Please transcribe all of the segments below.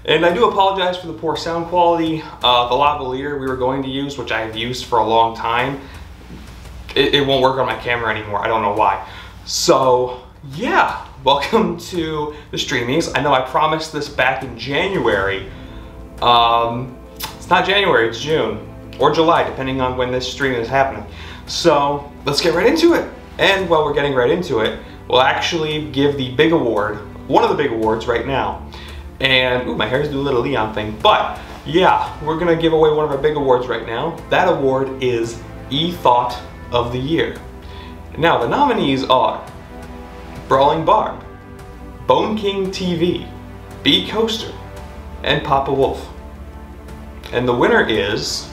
And I do apologize for the poor sound quality. The lavalier we were going to use, which I have used for a long time, it won't work on my camera anymore. I don't know why. So yeah, welcome to the Streamies. I know I promised this back in January. It's not January, it's June. Or July, depending on when this stream is happening. So let's get right into it. And while we're getting right into it, we'll actually give the big award, one of the big awards right now. And, ooh, my hair's doing a little Leon thing. But yeah, we're gonna give away one of our big awards right now. That award is E-Thought of the Year. Now, the nominees are Brawling Barb, Bone King TV, B Coaster, and Papa Wolf. And the winner is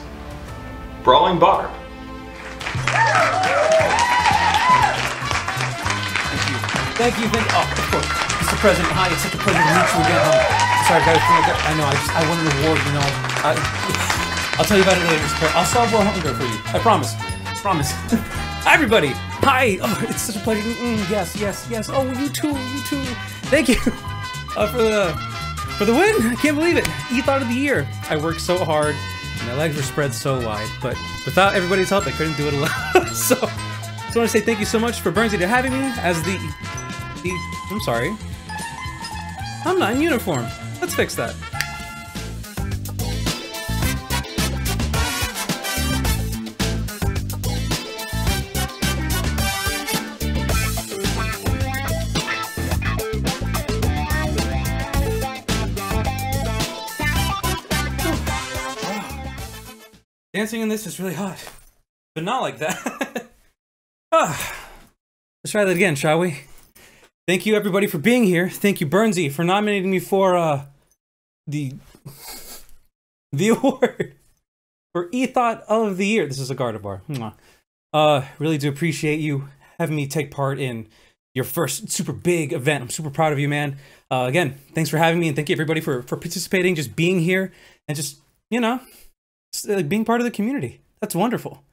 Brawling Barb. Thank you. Oh, of course. Mr. President, hi, it's such a pleasure to meet you again. Sorry, guys, I know, I won an award, you know. I'll tell you about it later, Mr. President. I'll solve world hunger for you. I promise. Promise. Hi, everybody. Hi. Oh, it's such a pleasure. Yes. Oh, you too. Thank you for the win. I can't believe it. E-Thought of the Year. I worked so hard. My legs were spread so wide, but without everybody's help, I couldn't do it alone. So I want to say thank you so much for Burnsy to having me as the I'm sorry. I'm not in uniform. Let's fix that. Dancing in this is really hot, but not like that. Let's try that again, shall we? Thank you, everybody, for being here. Thank you, Burnsy, for nominating me for the award for E-Thought of the Year. This is a Gardevoir. Really do appreciate you having me take part in your first super big event. I'm super proud of you, man. Again, thanks for having me, and thank you, everybody, for participating, just being here, and just, you know, being part of the community. That's wonderful.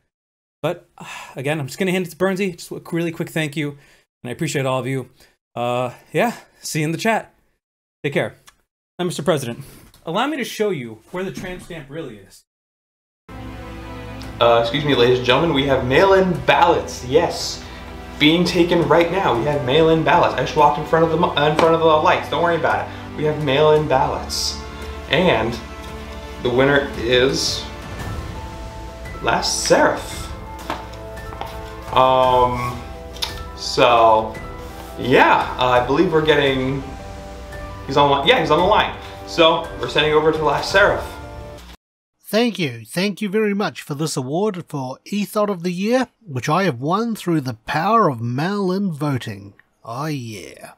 But again, I'm just gonna hand it to Burnsy. Just a really quick thank you, and I appreciate all of you. Yeah, see you in the chat. Take care. Now, Mr. President, allow me to show you where the tramp stamp really is. Excuse me, ladies and gentlemen, we have mail-in ballots. Yes, being taken right now. We have mail-in ballots. I just walked in front of the lights. Don't worry about it. We have mail-in ballots, and the winner is Last Seraph. So yeah, I believe we're getting. He's on. Yeah, he's on the line. So we're sending over to Last Seraph. Thank you very much for this award for E-Thought of the Year, which I have won through the power of mail-in voting. Oh yeah.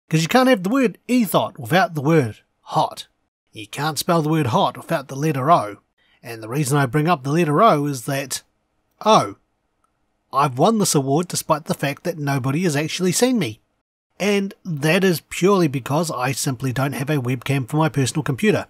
Because you can't have the word E-Thought without the word hot. You can't spell the word hot without the letter O. And the reason I bring up the letter O is that, I've won this award despite the fact that nobody has actually seen me. And that is purely because I simply don't have a webcam for my personal computer.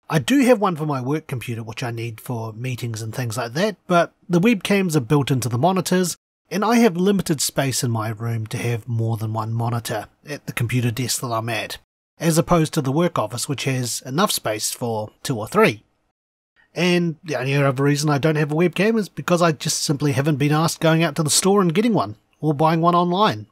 I do have one for my work computer, which I need for meetings and things like that, but the webcams are built into the monitors, and I have limited space in my room to have more than one monitor at the computer desk that I'm at, as opposed to the work office, which has enough space for 2 or 3. And the only other reason I don't have a webcam is because I just simply haven't been asked going out to the store and getting one, or buying one online.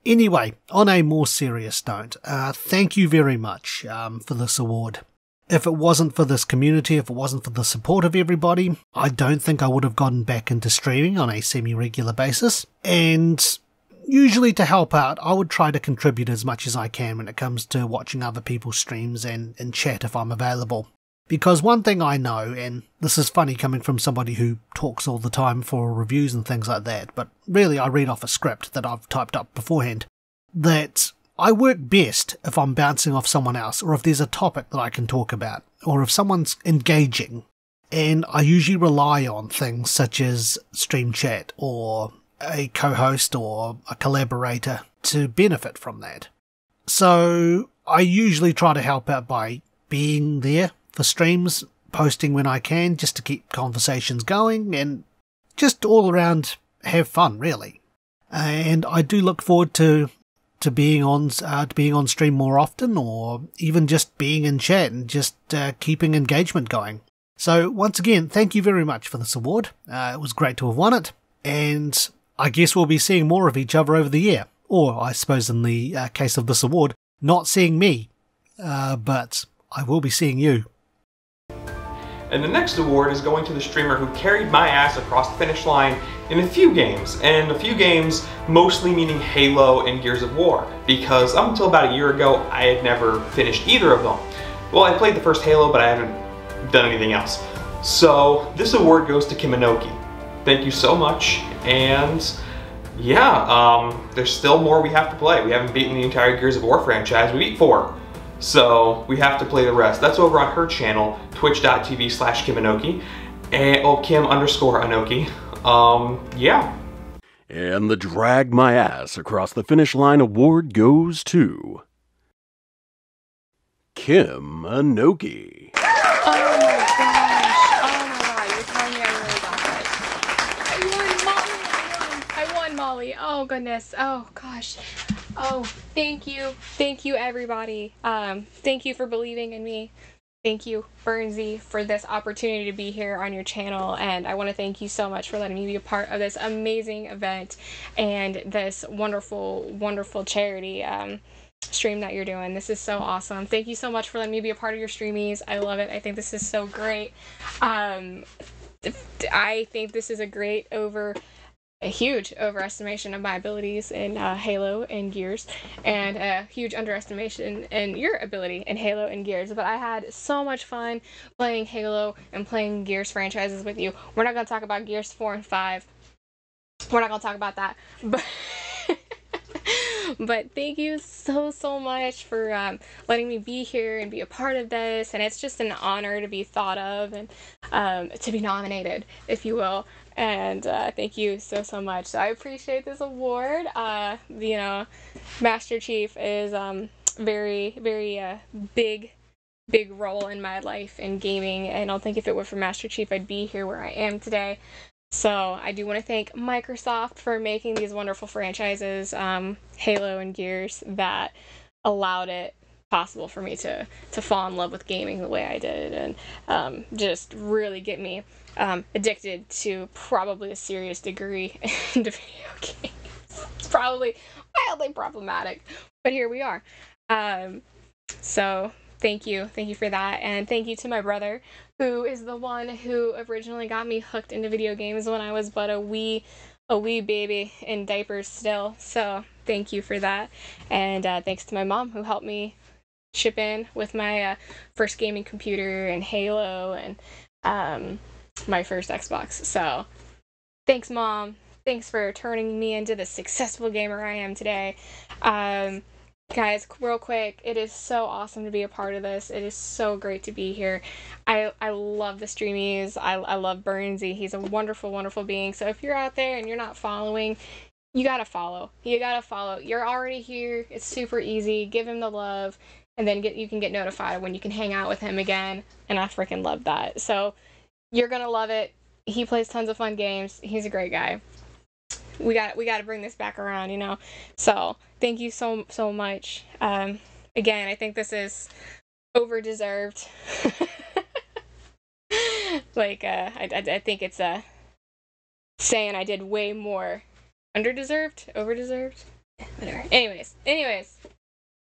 Anyway, on a more serious note, thank you very much for this award. If it wasn't for this community, if it wasn't for the support of everybody, I don't think I would have gotten back into streaming on a semi-regular basis. And usually to help out, I would try to contribute as much as I can when it comes to watching other people's streams and chat if I'm available. Because one thing I know, and this is funny coming from somebody who talks all the time for reviews and things like that, but really I read off a script that I've typed up beforehand, that I work best if I'm bouncing off someone else, or if there's a topic that I can talk about, or if someone's engaging. And I usually rely on things such as stream chat, or a co-host, or a collaborator to benefit from that. So I usually try to help out by being there for streams, posting when I can, just to keep conversations going, and just all around have fun, really. And I do look forward to to being on stream more often, or even just being in chat and just keeping engagement going. So once again, thank you very much for this award. It was great to have won it, and I guess we'll be seeing more of each other over the year. Or I suppose in the case of this award, not seeing me, but I will be seeing you. And the next award is going to the streamer who carried my ass across the finish line in a few games, and a few games mostly meaning Halo and Gears of War, because up until about a year ago I had never finished either of them. Well, I played the first Halo, but I haven't done anything else. So this award goes to Kiminoki. Thank you so much, and yeah, there's still more we have to play. We haven't beaten the entire Gears of War franchise. We beat 4. So we have to play the rest. That's over on her channel, twitch.tv/Kiminoki, and Kim_Anoki. Yeah. And the Drag My Ass Across the Finish Line award goes to Kim Anoki. Oh my god, you're telling me I really got it. I won Molly. Oh goodness. Oh gosh. Oh, thank you everybody. Thank you for believing in me. Thank you, Burnsy, for this opportunity to be here on your channel, and I want to thank you so much for letting me be a part of this amazing event and this wonderful, wonderful charity stream that you're doing. This is so awesome. Thank you so much for letting me be a part of your Streamies. I love it. I think this is so great. I think this is a huge overestimation of my abilities in Halo and Gears, and a huge underestimation in your ability in Halo and Gears. But I had so much fun playing Halo and playing Gears franchises with you. We're not going to talk about Gears 4 and 5. We're not going to talk about that. But but thank you so much for letting me be here and be a part of this. And it's just an honor to be thought of and to be nominated, if you will. And thank you so much. So I appreciate this award. You know, Master Chief is very big role in my life in gaming, and I don't think if it were for Master Chief I'd be here where I am today. So I do want to thank Microsoft for making these wonderful franchises, Halo and Gears, that allowed it possible for me to fall in love with gaming the way I did, and just really get me addicted to probably a serious degree into video games. It's probably wildly problematic, but here we are. So thank you for that, and thank you to my brother, who is the one who originally got me hooked into video games when I was but a wee baby in diapers still. So thank you for that, and thanks to my mom, who helped me chip in with my first gaming computer and Halo and my first Xbox. So thanks, Mom. Thanks for turning me into the successful gamer I am today. Guys, real quick, it is so awesome to be a part of this. It is so great to be here. I love the Streamies. I love Burnsy. He's a wonderful, wonderful being. So if you're out there and you're not following, you gotta follow. You gotta follow. You're already here. It's super easy. Give him the love, and then you can get notified when you can hang out with him again. And I freaking love that. So you're gonna love it. He plays tons of fun games. He's a great guy. We got to bring this back around, you know. So thank you so much. Again, I think this is over deserved. Like I think it's saying I did way more. Underdeserved, overdeserved, whatever. Anyways.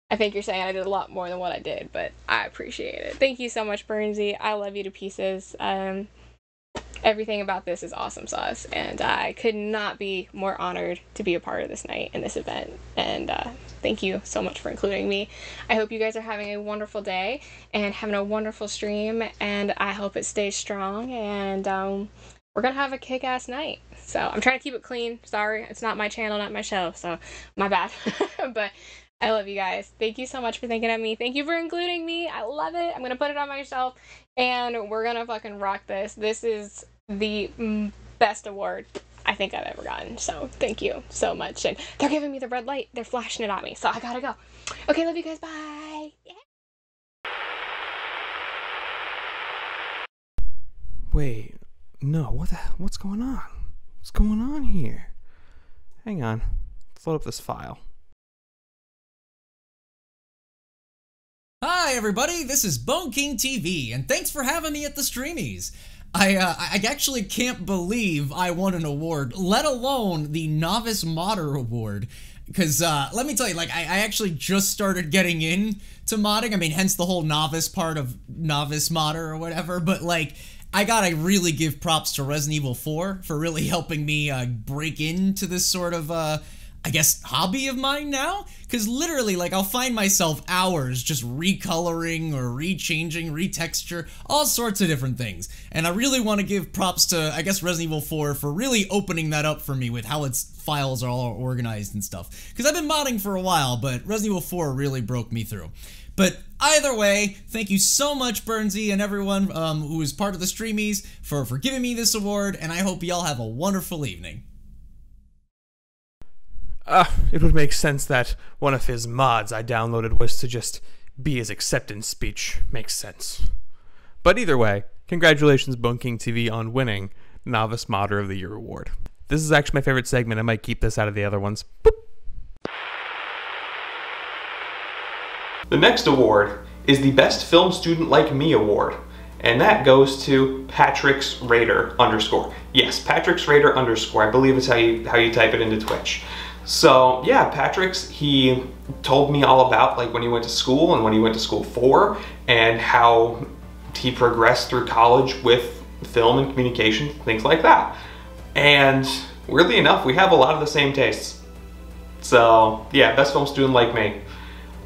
I think you're saying I did a lot more than what I did, but I appreciate it. Thank you so much, Burnsy. I love you to pieces. Everything about this is awesome sauce, and I could not be more honored to be a part of this night and this event. And thank you so much for including me. I hope you guys are having a wonderful day and having a wonderful stream, and I hope it stays strong, and we're gonna have a kick-ass night. So I'm trying to keep it clean. Sorry, it's not my channel, not my show, so my bad. But I love you guys. Thank you so much for thinking of me. Thank you for including me. I love it. I'm gonna put it on my shelf, and we're gonna fucking rock this. This is the best award I think I've ever gotten. So thank you so much. And they're giving me the red light. They're flashing it at me, so I gotta go. Okay, love you guys. Bye. Yeah. Wait, no, what's going on? What's going on here? Hang on. Let's load up this file. Hi everybody, this is Bone King TV, and thanks for having me at the Streamies. I actually can't believe I won an award, let alone the Novice Modder Award. Because, let me tell you, like, I actually just started getting into modding. I mean, hence the whole novice part of Novice Modder or whatever, but, like, I gotta really give props to Resident Evil 4 for really helping me, break into this sort of, I guess, hobby of mine now? Because literally, like, I'll find myself hours just recoloring or rechanging, retexture, all sorts of different things. And I really want to give props to, I guess, Resident Evil 4 for really opening that up for me with how its files are all organized and stuff. Because I've been modding for a while, but Resident Evil 4 really broke me through. But either way, thank you so much, Burnsy, and everyone who is part of the Streamies for giving me this award, and I hope y'all have a wonderful evening. It would make sense that one of his mods I downloaded was to just be his acceptance speech. Makes sense. But either way, congratulations Bone King TV on winning Novice Modder of the Year award. This is actually my favorite segment. I might keep this out of the other ones. Boop. The next award is the Best Film Student Like Me award. And that goes to Patrick's Raider _. Yes, Patrick's Raider _. I believe it's how you type it into Twitch. So yeah, Patrick's, he told me all about like when he went to school and when he went to school for, and how he progressed through college with film and communication, things like that. And weirdly enough, we have a lot of the same tastes. So yeah, Best Film Student Like Me.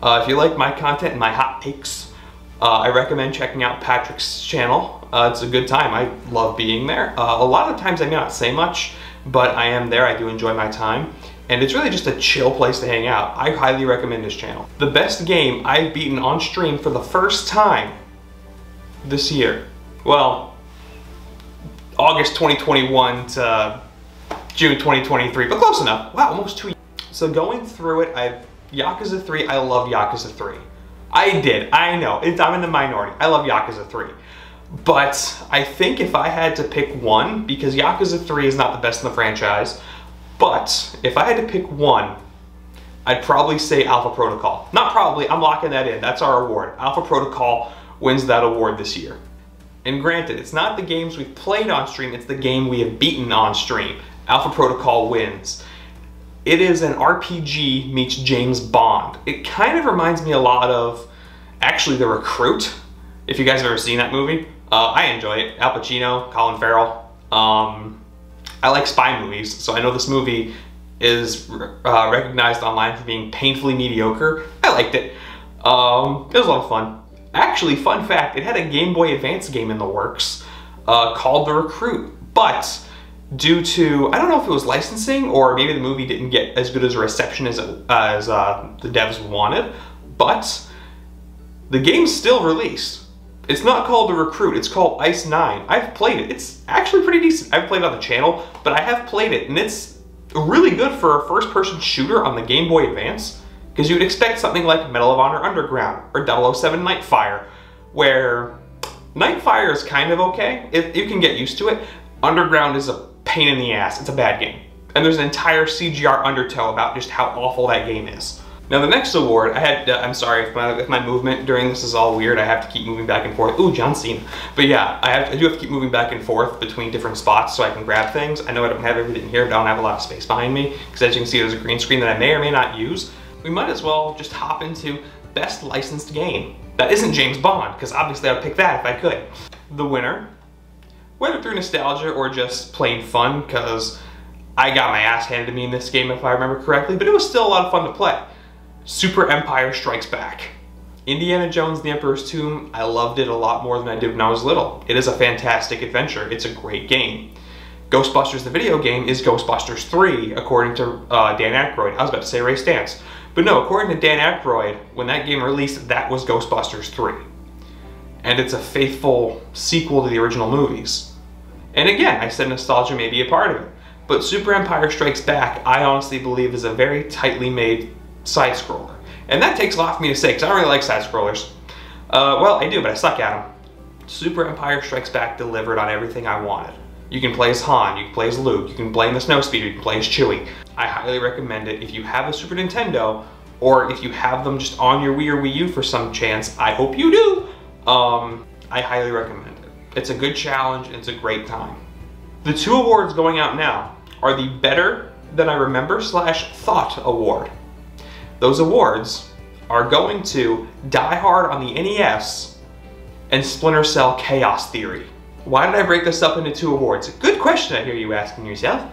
If you like my content and my hot takes, I recommend checking out Patrick's channel. It's a good time. I love being there. A lot of times I may not say much, but I am there. I do enjoy my time. And it's really just a chill place to hang out. I highly recommend his channel. The best game I've beaten on stream for the first time this year. Well, August 2021 to June 2023, but close enough. Wow, almost 2 years. So going through it, Yakuza 3, I love Yakuza 3. I know, I'm in the minority. I love Yakuza 3. But I think if I had to pick one, because Yakuza 3 is not the best in the franchise, but if I had to pick one, I'd probably say Alpha Protocol. Not probably, I'm locking that in. That's our award. Alpha Protocol wins that award this year. And granted, it's not the games we've played on stream, it's the game we have beaten on stream. Alpha Protocol wins. It is an RPG meets James Bond. It kind of reminds me a lot of, actually, The Recruit, if you guys have ever seen that movie. I enjoy it. Al Pacino, Colin Farrell. I like spy movies, so I know this movie is recognized online for being painfully mediocre. I liked it. It was a lot of fun. Actually, fun fact, it had a Game Boy Advance game in the works called The Recruit, but due to, I don't know if it was licensing or maybe the movie didn't get as good as a reception as the devs wanted, but the game's still released. It's not called The Recruit, it's called Ice 9. I've played it. It's actually pretty decent. I've played it on the channel, but I have played it, and it's really good for a first-person shooter on the Game Boy Advance, because you would expect something like Medal of Honor Underground or 007 Nightfire, where Nightfire is kind of okay. You can get used to it. Underground is a pain in the ass. It's a bad game. And there's an entire CGR undertow about just how awful that game is. Now the next award, I'm sorry if my movement during this is all weird, I have to keep moving back and forth. Ooh, John Cena. But yeah, I do have to keep moving back and forth between different spots so I can grab things. I know I don't have everything here, but I don't have a lot of space behind me, because as you can see there's a green screen that I may or may not use. We might as well just hop into Best Licensed Game. That isn't James Bond, because obviously I would pick that if I could. The winner, whether through nostalgia or just plain fun, because I got my ass handed to me in this game if I remember correctly, but it was still a lot of fun to play. Super Empire Strikes Back. Indiana Jones and the Emperor's Tomb, I loved it a lot more than I did when I was little. It is a fantastic adventure. It's a great game. Ghostbusters the video game is Ghostbusters 3, according to Dan Aykroyd. I was about to say Ray Stantz. But no, according to Dan Aykroyd, when that game released, that was Ghostbusters 3. And it's a faithful sequel to the original movies. And again, I said nostalgia may be a part of it. But Super Empire Strikes Back, I honestly believe, is a very tightly made side-scroller. And that takes a lot for me to say, because I don't really like side-scrollers. Well, I do, but I suck at them. Super Empire Strikes Back delivered on everything I wanted. You can play as Han, you can play as Luke, you can play in the Snowspeeder, you can play as Chewie. I highly recommend it. If you have a Super Nintendo, or if you have them just on your Wii or Wii U for some chance, I hope you do, I highly recommend it. It's a good challenge and it's a great time. The 2 awards going out now are the Better Than I Remember / Thought Award. Those awards are going to Die Hard on the NES and Splinter Cell Chaos Theory. Why did I break this up into 2 awards? Good question, I hear you asking yourself.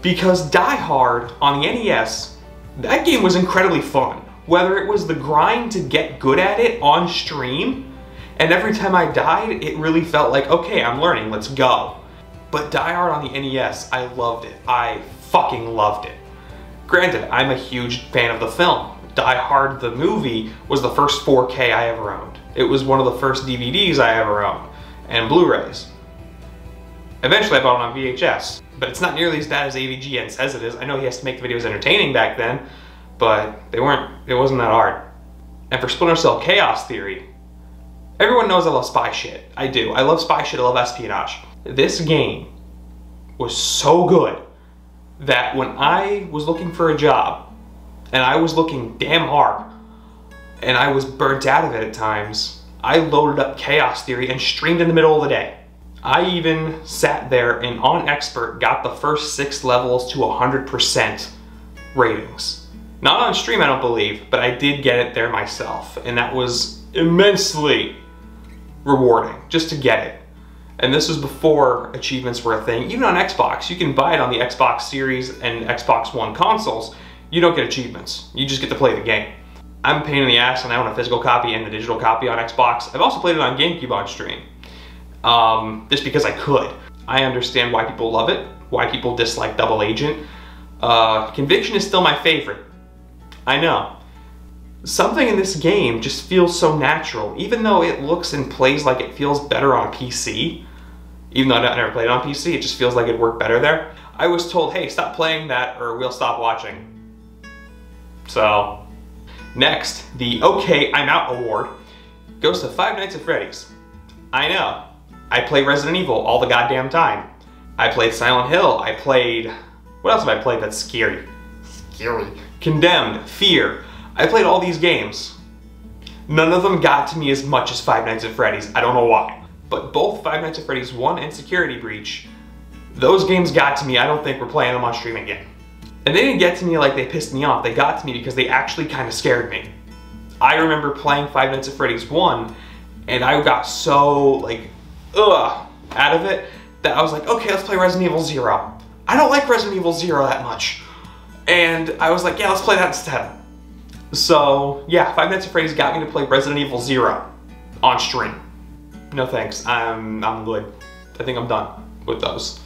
Because Die Hard on the NES, that game was incredibly fun. Whether it was the grind to get good at it on stream, and every time I died, it really felt like, okay, I'm learning, let's go. But Die Hard on the NES, I loved it. I fucking loved it. Granted, I'm a huge fan of the film. Die Hard the movie was the first 4K I ever owned. It was one of the first DVDs I ever owned, and Blu-rays. Eventually I bought it on VHS, but it's not nearly as bad as AVGN says it is. I know he has to make the videos entertaining back then, but it wasn't that hard. And for Splinter Cell Chaos Theory, everyone knows I love spy shit. I do. I love spy shit, I love espionage. This game was so good that when I was looking for a job, and I was looking damn hard, and I was burnt out of it at times, I loaded up Chaos Theory and streamed in the middle of the day. I even sat there and on Expert got the first 6 levels to 100% ratings. Not on stream, I don't believe, but I did get it there myself, and that was immensely rewarding just to get it. And this was before achievements were a thing. Even on Xbox, you can buy it on the Xbox Series and Xbox One consoles. You don't get achievements, you just get to play the game. I'm a pain in the ass and I own a physical copy and the digital copy on Xbox. I've also played it on GameCube on stream, just because I could. I understand why people love it, why people dislike Double Agent. Conviction is still my favorite. I know. Something in this game just feels so natural, even though it looks and plays like it feels better on PC. Even though I never played it on PC, it just feels like it'd work better there. I was told, hey, stop playing that or we'll stop watching. So, next, the OK, I'm Out award goes to Five Nights at Freddy's. I know, I play Resident Evil all the goddamn time. I played Silent Hill, I played, what else have I played that's scary? Scary. Condemned, Fear. I played all these games. None of them got to me as much as Five Nights at Freddy's, I don't know why. But both Five Nights at Freddy's 1 and Security Breach, those games got to me. I don't think we're playing them on stream again. And they didn't get to me like they pissed me off, they got to me because they actually kind of scared me. I remember playing Five Nights at Freddy's 1 and I got so like, out of it that I was like, okay, let's play Resident Evil 0. I don't like Resident Evil 0 that much. And I was like, yeah, let's play that instead. So yeah, Five Nights at Freddy's got me to play Resident Evil 0 on stream. No thanks, I'm good. I think I'm done with those.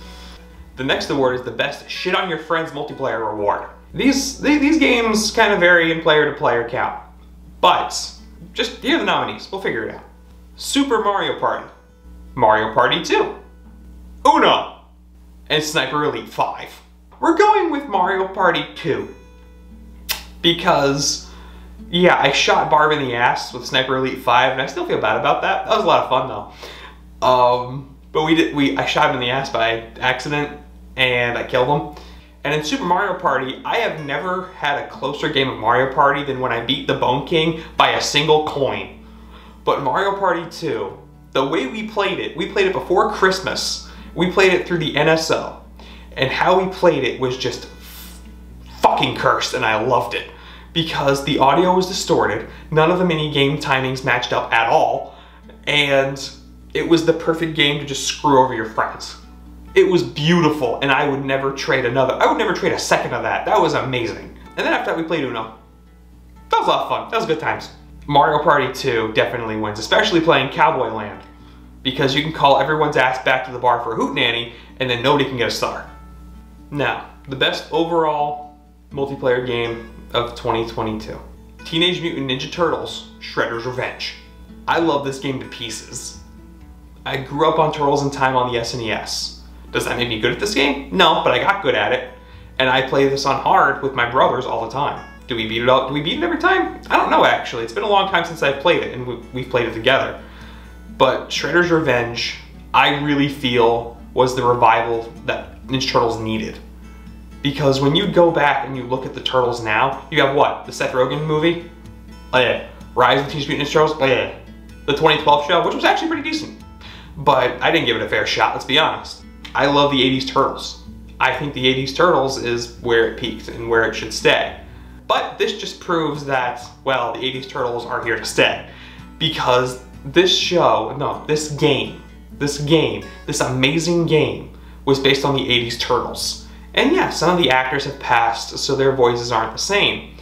The next award is the Best Shit on Your Friends Multiplayer Award. These games kind of vary in player to player count, but just here are the nominees, we'll figure it out. Super Mario Party, Mario Party 2, Uno, and Sniper Elite 5. We're going with Mario Party 2 because, yeah, I shot Barb in the ass with Sniper Elite 5 and I still feel bad about that. That was a lot of fun though. But I shot him in the ass by accident and I killed him. And in Super Mario Party, I have never had a closer game of Mario Party than when I beat the Bone King by a single coin. But Mario Party 2, the way we played it before Christmas. We played it through the NSO. And how we played it was just fucking cursed, and I loved it. Because the audio was distorted, none of the mini-game timings matched up at all, and it was the perfect game to just screw over your friends. It was beautiful, and I would never trade a second of that. That was amazing. And then after that we played Uno. That was a lot of fun, that was good times. Mario Party 2 definitely wins, especially playing Cowboy Land. Because you can call everyone's ass back to the bar for a hootenanny, and then nobody can get a star. Now, the best overall multiplayer game of 2022. Teenage Mutant Ninja Turtles, Shredder's Revenge. I love this game to pieces. I grew up on Turtles in Time on the SNES. Does that make me good at this game? No, but I got good at it. And I play this on hard with my brothers all the time. Do we beat it every time? I don't know actually. It's been a long time since I've played it and we've played it together. But Shredder's Revenge, I really feel was the revival that Ninja Turtles needed. Because when you go back and you look at the Turtles now, you have what? The Seth Rogen movie? Oh yeah. Rise of the Teenage Mutant Ninja Turtles? Oh yeah. The 2012 show, which was actually pretty decent. But I didn't give it a fair shot, let's be honest. I love the 80s Turtles. I think the 80s Turtles is where it peaked and where it should stay. But this just proves that, well, the 80s Turtles are here to stay. Because this show, no, this game, this amazing game was based on the 80s Turtles. And yeah, some of the actors have passed, so their voices aren't the same.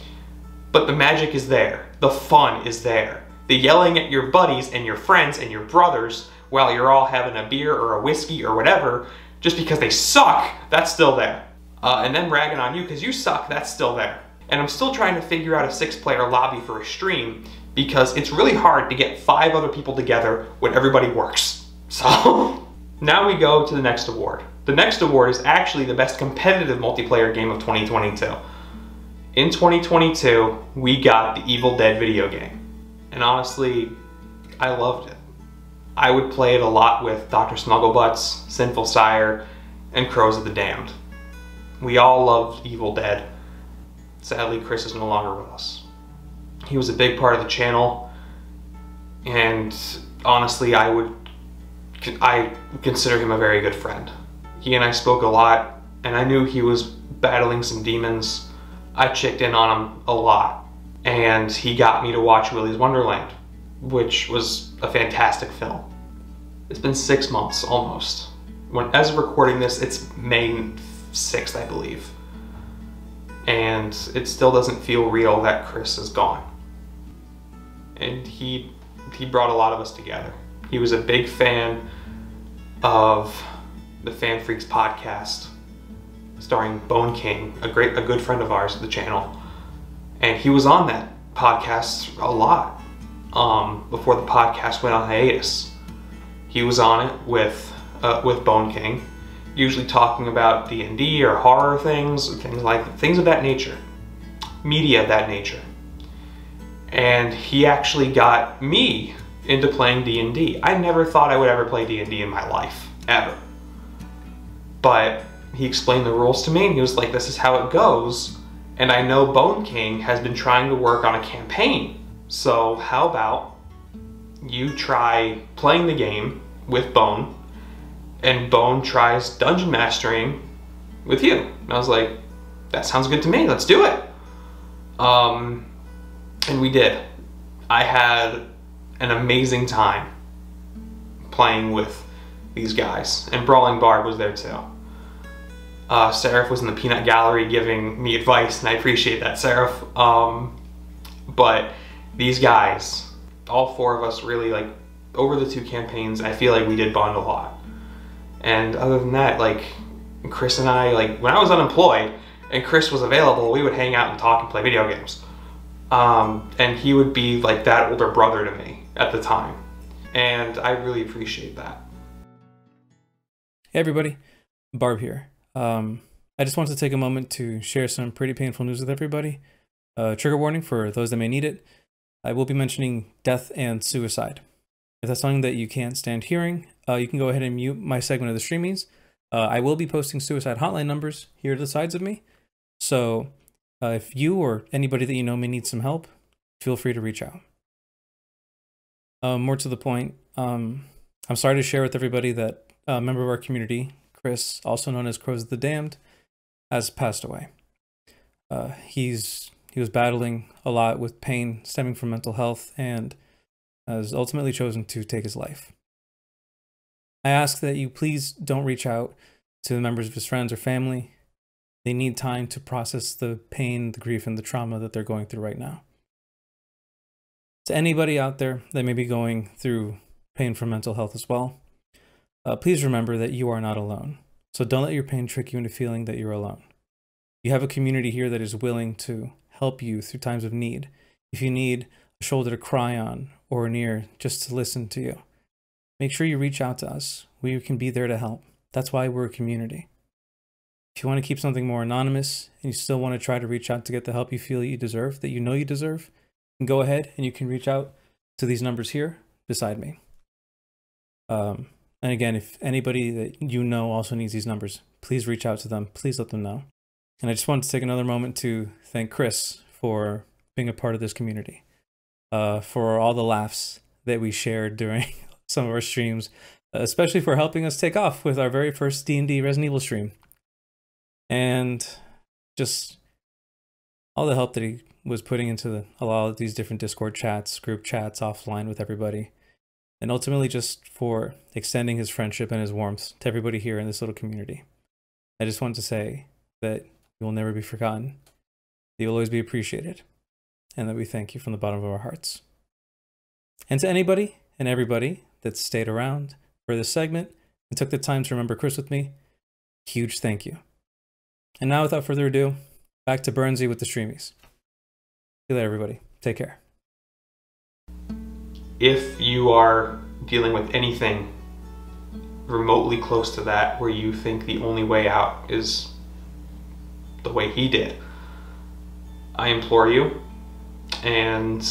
But the magic is there. The fun is there. The yelling at your buddies and your friends and your brothers while you're all having a beer or a whiskey or whatever, just because they suck, that's still there. And then ragging on you because you suck, that's still there. And I'm still trying to figure out a 6-player lobby for a stream because it's really hard to get 5 other people together when everybody works. So now we go to the next award. The next award is actually the best competitive multiplayer game of 2022. In 2022, we got the Evil Dead video game. And honestly, I loved it. I would play it a lot with Dr. Snugglebutts, Sinful Sire, and Crows of the Damned. We all loved Evil Dead. Sadly, Chris is no longer with us. He was a big part of the channel, and honestly, I consider him a very good friend. He and I spoke a lot, and I knew he was battling some demons. I checked in on him a lot, and he got me to watch Willy's Wonderland, which was a fantastic film. It's been 6 months almost. As of recording this, it's May 6th, I believe. And it still doesn't feel real that Chris is gone. And he brought a lot of us together. He was a big fan of the Fan Freaks podcast, starring Bone King, a good friend of ours at the channel. And he was on that podcast a lot before the podcast went on hiatus. He was on it with Bone King, usually talking about D&D or horror things of that nature, media of that nature. And he actually got me into playing D&D. I never thought I would ever play D&D in my life, ever. But he explained the rules to me and he was like, this is how it goes. And I know Bone King has been trying to work on a campaign. So how about you try playing the game with Bone, and Bone tries dungeon mastering with you. And I was like, that sounds good to me, let's do it. And we did. I had an amazing time playing with these guys, and Brawling Barb was there too. Seraph was in the peanut gallery giving me advice, and I appreciate that, Seraph. But these guys, all 4 of us really, like, over the 2 campaigns, I feel like we did bond a lot. And other than that, like, Chris and I, like, when I was unemployed and Chris was available, we would hang out and talk and play video games. And he would be like that older brother to me at the time. And I really appreciate that. Hey everybody, Barb here. I just wanted to take a moment to share some pretty painful news with everybody. Trigger warning for those that may need it. I will be mentioning death and suicide. If that's something that you can't stand hearing, you can go ahead and mute my segment of the Streamies. I will be posting suicide hotline numbers here to the sides of me. So if you or anybody that you know may need some help, feel free to reach out. More to the point, I'm sorry to share with everybody that a member of our community, Chris, also known as Crows of the Damned, has passed away. He was battling a lot with pain stemming from mental health and has ultimately chosen to take his life. I ask that you please don't reach out to the members of his friends or family. They need time to process the pain, the grief, and the trauma that they're going through right now. To anybody out there that may be going through pain from mental health as well, please remember that you are not alone. So don't let your pain trick you into feeling that you're alone. You have a community here that is willing to help you through times of need. If you need a shoulder to cry on or an ear just to listen to you, make sure you reach out to us. We can be there to help. That's why we're a community. If you want to keep something more anonymous and you still want to try to reach out to get the help you feel you deserve, that you know you deserve, then go ahead and you can reach out to these numbers here beside me. And again, if anybody that you know also needs these numbers, please reach out to them. Please let them know. And I just wanted to take another moment to thank Chris for being a part of this community, for all the laughs that we shared during some of our streams, especially for helping us take off with our very first D&D Resident Evil stream. And just all the help that he was putting into a lot of these different Discord chats, group chats, offline with everybody. And ultimately just for extending his friendship and his warmth to everybody here in this little community. I just want to say that you will never be forgotten, that you'll always be appreciated, and that we thank you from the bottom of our hearts. And to anybody and everybody that stayed around for this segment and took the time to remember Chris with me, huge thank you. And now, without further ado, back to Burnsy with the Streamies. See you later, everybody. Take care. If you are dealing with anything remotely close to that, where you think the only way out is the way he did, I implore you, and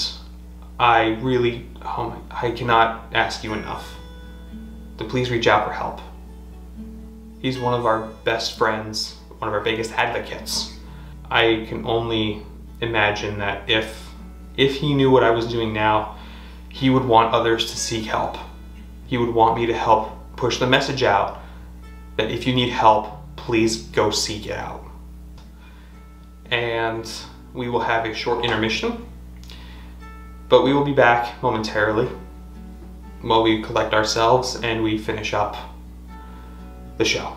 I really, I cannot ask you enough to please reach out for help. He's one of our best friends, one of our biggest advocates. I can only imagine that if he knew what I was doing now, he would want others to seek help. He would want me to help push the message out that if you need help, please go seek it out. And we will have a short intermission, but we will be back momentarily while we collect ourselves and we finish up the show.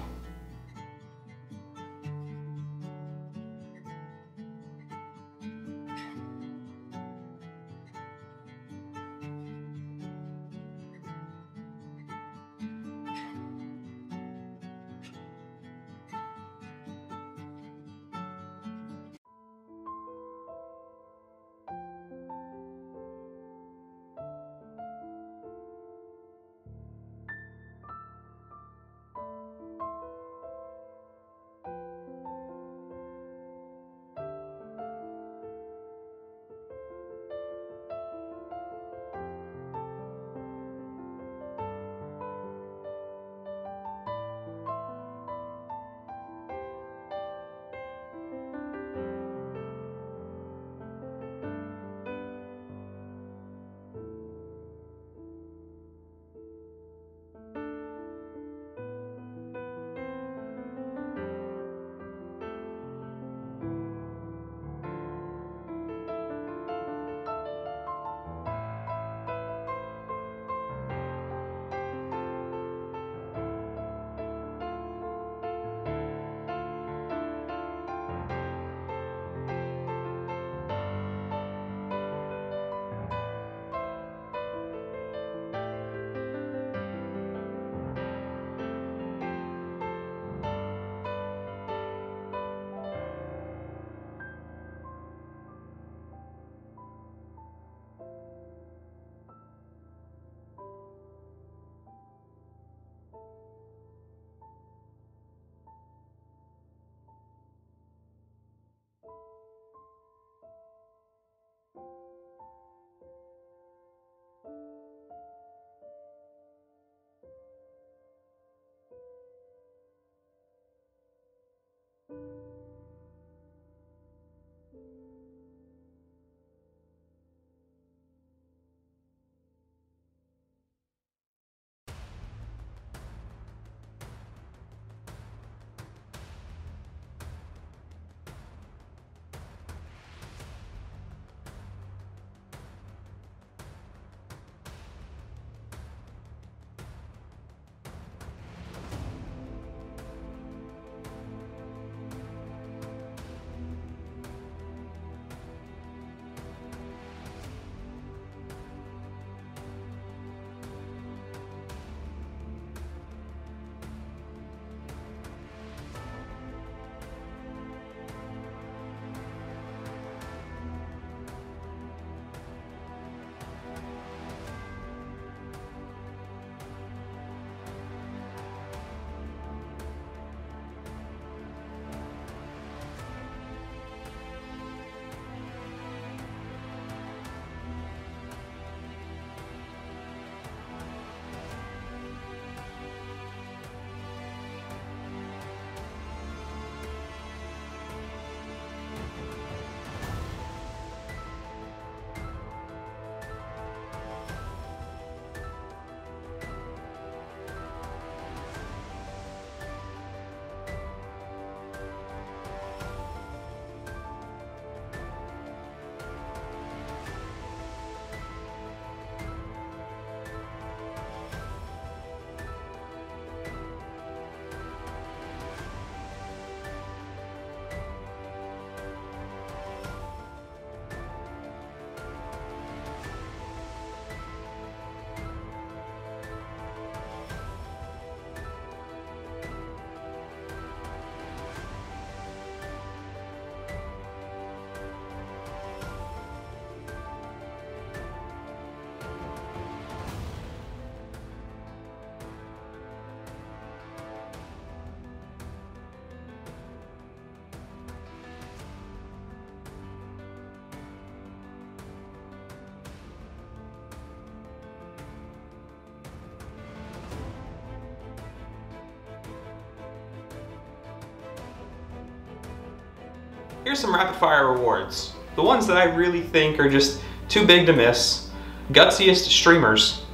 here's some rapid fire awards. The ones that I really think are just too big to miss. Gutsiest streamers,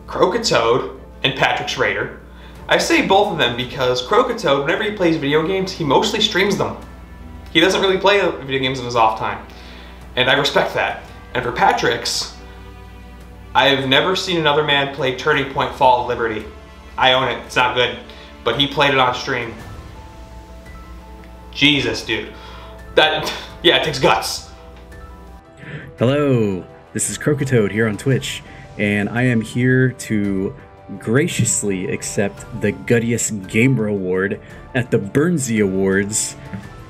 Crocotoad and Patrick Schrader. I say both of them because Crocotoad, whenever he plays video games, he mostly streams them. He doesn't really play video games in his off time. And I respect that. And for Patrick's, I have never seen another man play Turning Point Fall of Liberty. I own it, it's not good. But he played it on stream. Jesus, dude. Yeah, it takes guts. Hello, this is Crocotoad here on Twitch, and I am here to graciously accept the Guttiest Gamer Award at the Burnsy Awards.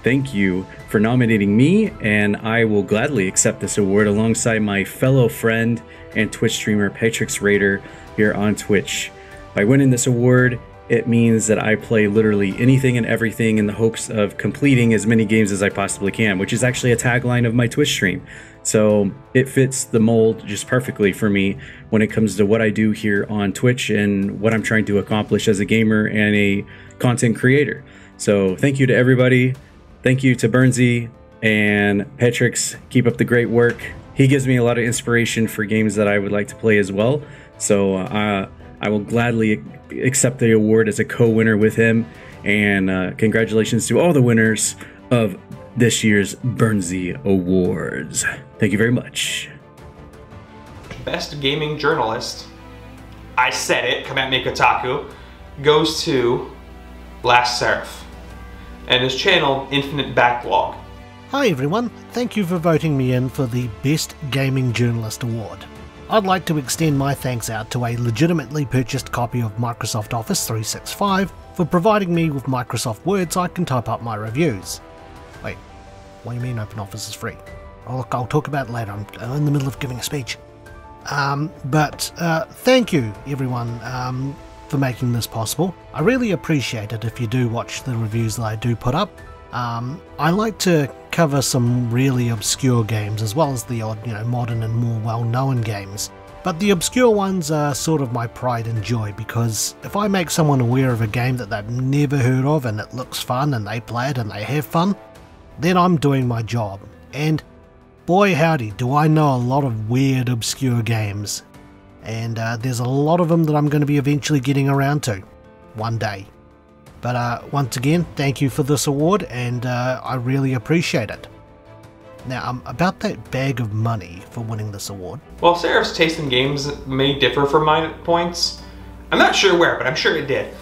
Thank you for nominating me, and I will gladly accept this award alongside my fellow friend and Twitch streamer Patrick Schrader here on Twitch. By winning this award, it means that I play literally anything and everything in the hopes of completing as many games as I possibly can, which is actually a tagline of my Twitch stream. So it fits the mold just perfectly for me when it comes to what I do here on Twitch and what I'm trying to accomplish as a gamer and a content creator. So thank you to everybody. Thank you to Burnsy and Petrix. Keep up the great work. He gives me a lot of inspiration for games that I would like to play as well. So I will gladly accept the award as a co-winner with him. And congratulations to all the winners of this year's Burnsy Awards. Thank you very much. Best gaming journalist, I said it, come at me Kotaku, goes to Last Seraph and his channel Infinite Backlog. Hi everyone, thank you for voting me in for the Best Gaming Journalist Award. I'd like to extend my thanks out to a legitimately purchased copy of Microsoft Office 365 for providing me with Microsoft Word so I can type up my reviews. Wait, what do you mean OpenOffice is free? Oh look, I'll talk about it later, I'm in the middle of giving a speech. Thank you everyone for making this possible. I really appreciate it if you do watch the reviews that I do put up. I like to cover some really obscure games as well as the odd, modern and more well-known games. But the obscure ones are sort of my pride and joy, because if I make someone aware of a game that they've never heard of and it looks fun and they play it and they have fun, then I'm doing my job. And boy howdy, do I know a lot of weird obscure games. And there's a lot of them that I'm going to be eventually getting around to one day. But once again, thank you for this award, and I really appreciate it. Now, about that bag of money for winning this award. While Seraph's taste in games may differ from mine at points, I'm not sure where, but I'm sure it did.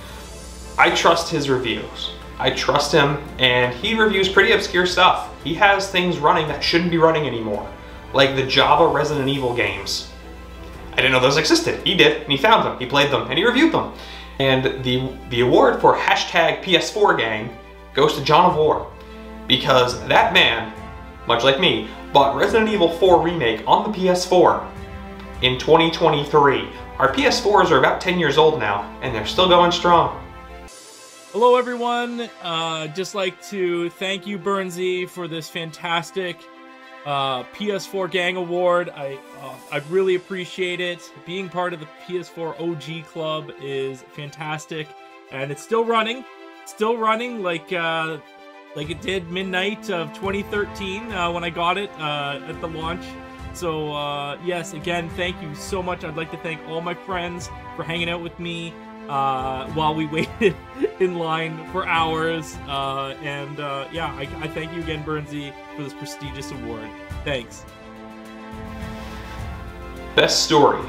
I trust his reviews. I trust him, and he reviews pretty obscure stuff. He has things running that shouldn't be running anymore, like the Java Resident Evil games. I didn't know those existed. He did, and he found them, he played them, and he reviewed them. And the award for hashtag PS4 gang goes to John of War, because that man, much like me, bought Resident Evil 4 Remake on the PS4 in 2023. Our PS4s are about 10 years old now, and they're still going strong. Hello everyone, just like to thank you Burnsy for this fantastic PS4 Gang Award. I really appreciate it. Being part of the PS4 OG Club is fantastic, and it's still running like it did midnight of 2013 when I got it at the launch. So yes, again, thank you so much. I'd like to thank all my friends for hanging out with me while we waited in line for hours. Yeah, I thank you again, Burnsy, for this prestigious award. Thanks. Best Story.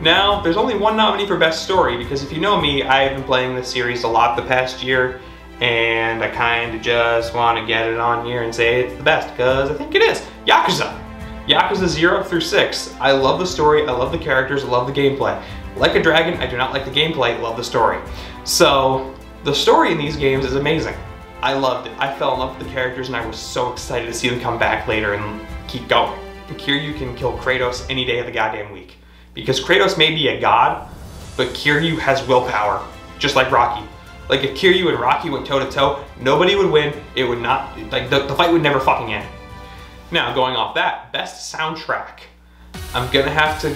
Now, there's only one nominee for Best Story, because if you know me, I've been playing this series a lot the past year, and I kind of just want to get it on here and say it's the best, because I think it is. Yakuza. Yakuza 0 through 6. I love the story, I love the characters, I love the gameplay. Like a Dragon, I do not like the gameplay, love the story. So, the story in these games is amazing. I loved it. I fell in love with the characters, and I was so excited to see them come back later and keep going. Kiryu can kill Kratos any day of the goddamn week. Because Kratos may be a god, but Kiryu has willpower, just like Rocky. Like if Kiryu and Rocky went toe to toe, nobody would win. It would not, like the fight would never fucking end. Now, going off that, best soundtrack. I'm gonna have to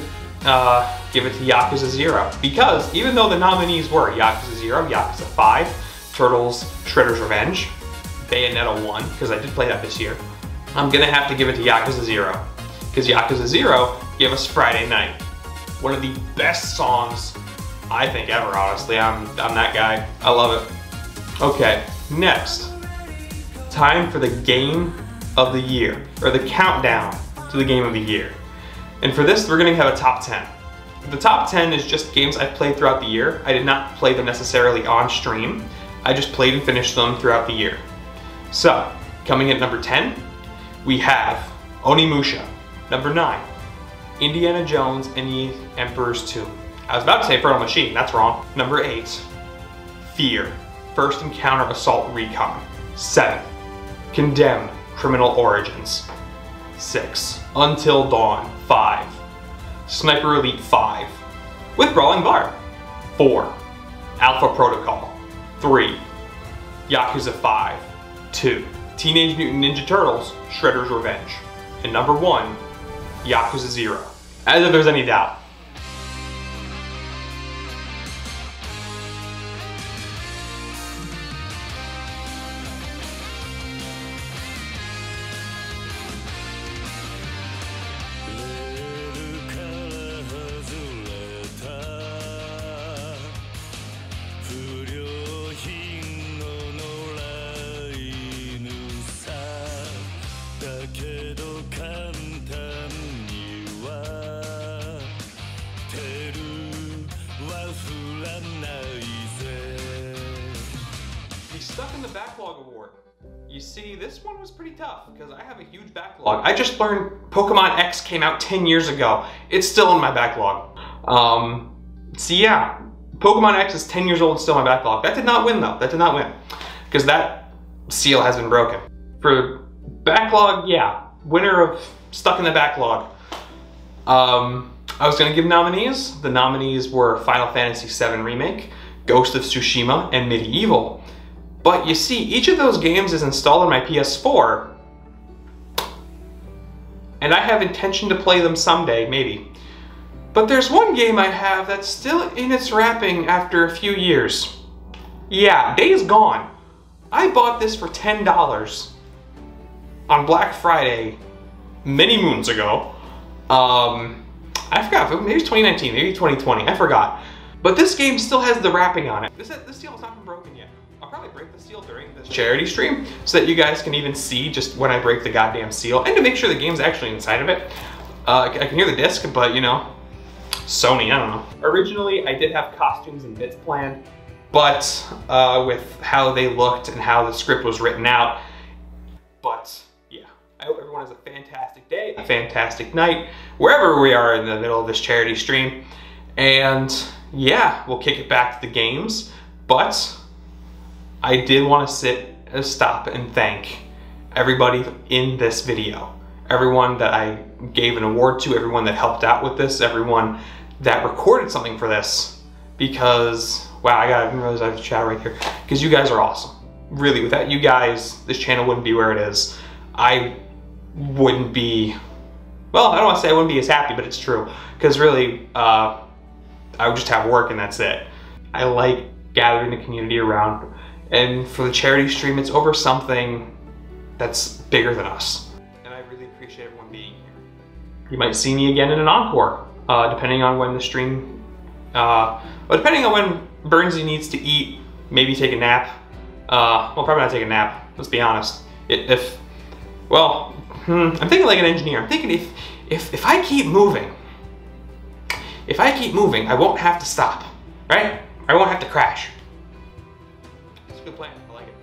give it to Yakuza 0, because even though the nominees were Yakuza 0, Yakuza 5, Turtles, Shredder's Revenge, Bayonetta 1, because I did play that this year, I'm gonna have to give it to Yakuza 0. Because Yakuza 0 gave us Friday Night. One of the best songs, I think, ever, honestly. I'm that guy. I love it. Okay, next. Time for the game of the year, or the countdown to the game of the year. And for this, we're gonna have a top 10. The top 10 is just games I've played throughout the year. I did not play them necessarily on stream. I just played and finished them throughout the year. So, coming in at number 10, we have Onimusha. Number 9, Indiana Jones and the Emperor's Tomb. I was about to say Infernal Machine, that's wrong. Number 8, Fear, First Encounter Assault Recon. 7, Condemned, Criminal Origins. 6, Until Dawn. 5, Sniper Elite 5, with Brawling Bard. 4, Alpha Protocol. 3, Yakuza 5. 2, Teenage Mutant Ninja Turtles, Shredder's Revenge. And number 1, Yakuza 0. As if there's any doubt. Stuck in the Backlog Award. You see, this one was pretty tough because I have a huge backlog. I just learned Pokemon X came out 10 years ago. It's still in my backlog. So yeah, Pokemon X is 10 years old and still in my backlog. That did not win though. That did not win because that seal has been broken. For backlog, yeah, winner of Stuck in the Backlog. I was gonna give nominees. The nominees were Final Fantasy VII Remake, Ghost of Tsushima, and Medieval. But you see, each of those games is installed on my PS4, and I have intention to play them someday, maybe. But there's one game I have that's still in its wrapping after a few years. Yeah, Days Gone. I bought this for $10 on Black Friday many moons ago. I forgot, maybe it's 2019, maybe 2020, I forgot. But this game still has the wrapping on it. This seal has not been broken yet. I'll probably break the seal during this charity stream so that you guys can even see just when I break the goddamn seal and to make sure the game's actually inside of it. I can hear the disc, but you know, Sony, I don't know. Originally, I did have costumes and bits planned, but with how they looked and how the script was written out. But yeah, I hope everyone has a fantastic day, a fantastic night, wherever we are in the middle of this charity stream. And yeah, we'll kick it back to the games, but I did want to stop and thank everybody in this video. Everyone that I gave an award to, everyone that helped out with this, everyone that recorded something for this, because, wow, I didn't realize I have to chat right here, because you guys are awesome. Really, without you guys, this channel wouldn't be where it is. I wouldn't be, well, I don't want to say I wouldn't be as happy, but it's true, because really, I would just have work and that's it. I like gathering the community around, and for the charity stream, it's over something that's bigger than us. And I really appreciate everyone being here. You might see me again in an encore, depending on when the stream, well, depending on when Burnsy needs to eat, maybe take a nap. Well, probably not take a nap, let's be honest. Well, I'm thinking like an engineer. I'm thinking if I keep moving, I won't have to stop, right? I won't have to crash. It's a good plan, I like it.